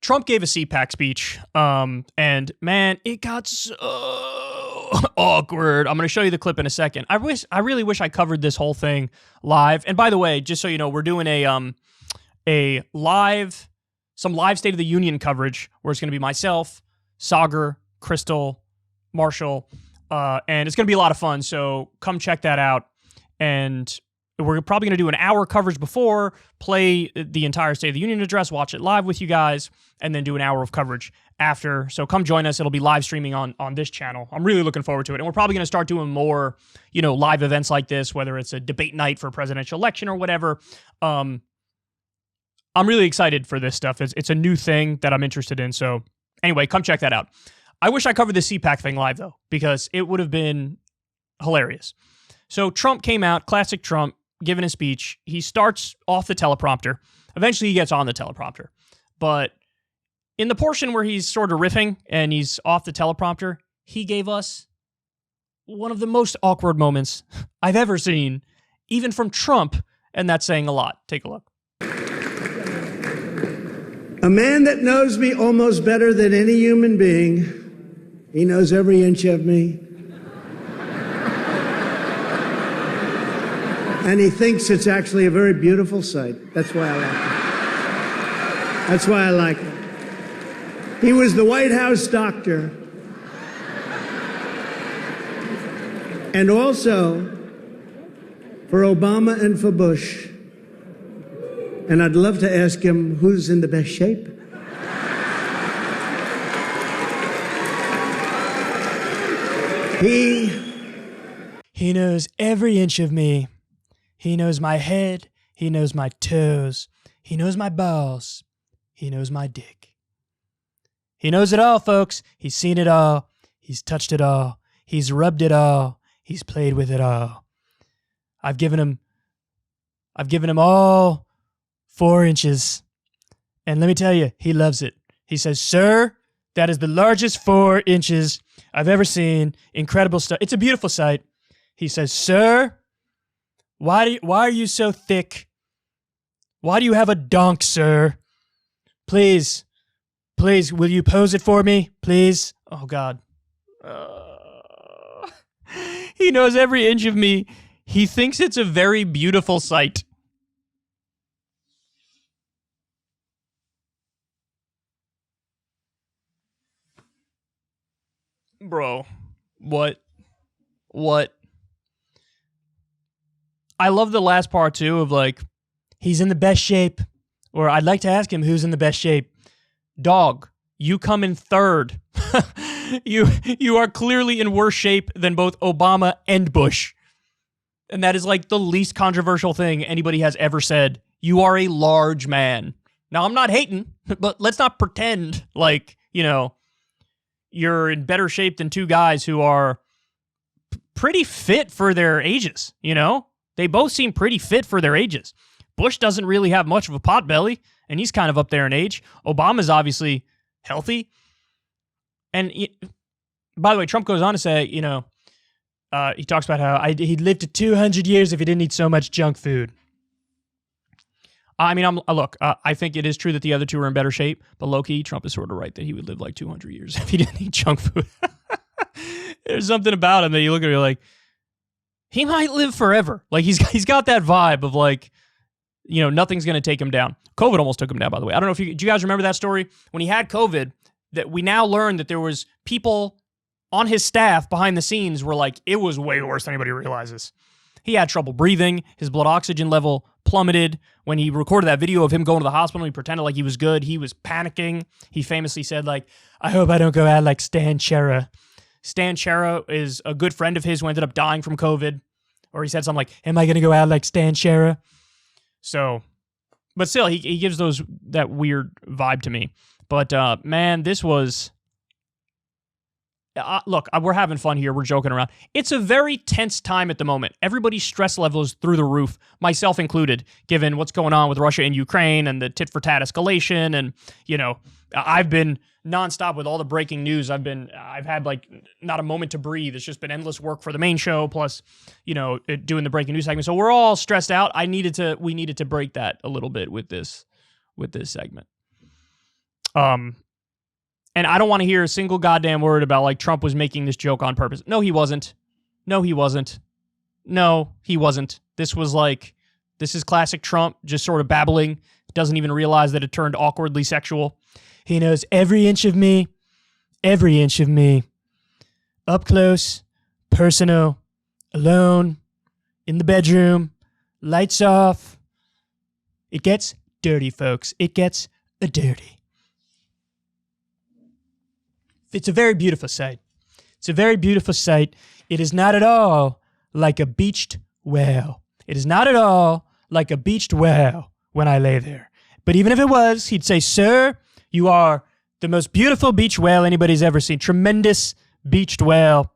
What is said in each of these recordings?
Trump gave a CPAC speech, and man, it got so awkward. I'm going to show you the clip in a second. I really wish I covered this whole thing live. And by the way, just so you know, we're doing some live State of the Union coverage where it's going to be myself, Sagar, Crystal, Marshall, and it's going to be a lot of fun. So come check that out. And we're probably going to do an hour coverage before, play the entire State of the Union address, watch it live with you guys, and then do an hour of coverage after. So come join us. It'll be live streaming on this channel. I'm really looking forward to it. And we're probably going to start doing more, live events like this, whether it's a debate night for a presidential election or whatever. I'm really excited for this stuff. It's a new thing that I'm interested in. So anyway, come check that out. I wish I covered the CPAC thing live, though, because it would have been hilarious. So Trump came out, classic Trump, giving a speech. He starts off the teleprompter. Eventually, he gets on the teleprompter. But in the portion where he's sort of riffing and he's off the teleprompter, he gave us one of the most awkward moments I've ever seen, even from Trump, and that's saying a lot. Take a look. A man that knows me almost better than any human being. He knows every inch of me. And he thinks it's actually a very beautiful sight. That's why I like it. That's why I like it. He was the White House doctor. And also for Obama and for Bush. And I'd love to ask him who's in the best shape. He knows every inch of me. He knows my head. He knows my toes. He knows my balls. He knows my dick. He knows it all, folks. He's seen it all. He's touched it all. He's rubbed it all. He's played with it all. I've given him all 4 inches. And let me tell you, he loves it. He says, "Sir, that is the largest 4 inches I've ever seen. Incredible stuff. It's a beautiful sight." He says, "Sir, why are you so thick? Why do you have a donk, sir? Please, will you pose it for me? Please." Oh, God. He knows every inch of me. He thinks it's a very beautiful sight. Bro, what? I love the last part, too, of like, he's in the best shape. Or I'd like to ask him who's in the best shape. Dog, you come in third. You are clearly in worse shape than both Obama and Bush. And that is like the least controversial thing anybody has ever said. You are a large man. Now, I'm not hating, but let's not pretend like, you're in better shape than two guys who are pretty fit for their ages, They both seem pretty fit for their ages. Bush doesn't really have much of a pot belly, and he's kind of up there in age. Obama's obviously healthy. And by the way, Trump goes on to say, he talks about how he'd live to 200 years if he didn't eat so much junk food. I mean, I think it is true that the other two are in better shape, but low-key, Trump is sort of right that he would live like 200 years if he didn't eat junk food. There's something about him that you look at and you're like, he might live forever. Like, he's got that vibe of like, nothing's going to take him down. COVID almost took him down, by the way. I don't know do you guys remember that story? When he had COVID, that we now learned that there was people on his staff behind the scenes were like, it was way worse than anybody realizes. He had trouble breathing. His blood oxygen level plummeted. When he recorded that video of him going to the hospital, he pretended like he was good. He was panicking. He famously said, like, "I hope I don't go out like Stan Chera." Stan Chera is a good friend of his who ended up dying from COVID. Or he said something like, "Am I going to go out like Stan Chera?" So, but still, he gives that weird vibe to me. But, man, this was... look, we're having fun here. We're joking around. It's a very tense time at the moment. Everybody's stress level is through the roof, myself included, given what's going on with Russia and Ukraine and the tit-for-tat escalation. And, I've been nonstop with all the breaking news. I've had like not a moment to breathe. It's just been endless work for the main show, plus, doing the breaking news segment. So we're all stressed out. We needed to break that a little bit with this segment. And I don't want to hear a single goddamn word about like Trump was making this joke on purpose. No, he wasn't. No, he wasn't. No, he wasn't. This is classic Trump, just sort of babbling. Doesn't even realize that it turned awkwardly sexual. He knows every inch of me. Up close, personal, alone, in the bedroom, lights off. It gets dirty, folks. It gets dirty. It's a very beautiful sight. It is not at all like a beached whale. When I lay there. But even if it was, he'd say, "Sir, you are the most beautiful beach whale anybody's ever seen. Tremendous beached whale."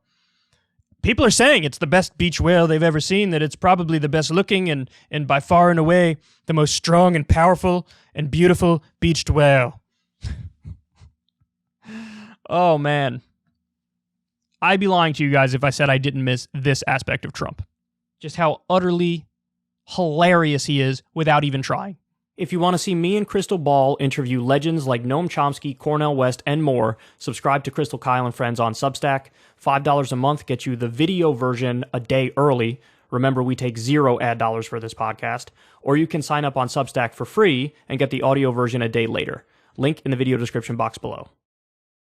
People are saying it's the best beach whale they've ever seen, that it's probably the best looking and by far and away the most strong and powerful and beautiful beached whale. Oh, man. I'd be lying to you guys if I said I didn't miss this aspect of Trump. Just how utterly hilarious he is without even trying. If you want to see me and Crystal Ball interview legends like Noam Chomsky, Cornel West, and more, subscribe to Crystal, Kyle, and Friends on Substack. $5 a month gets you the video version a day early. Remember, we take 0 ad dollars for this podcast. Or you can sign up on Substack for free and get the audio version a day later. Link in the video description box below.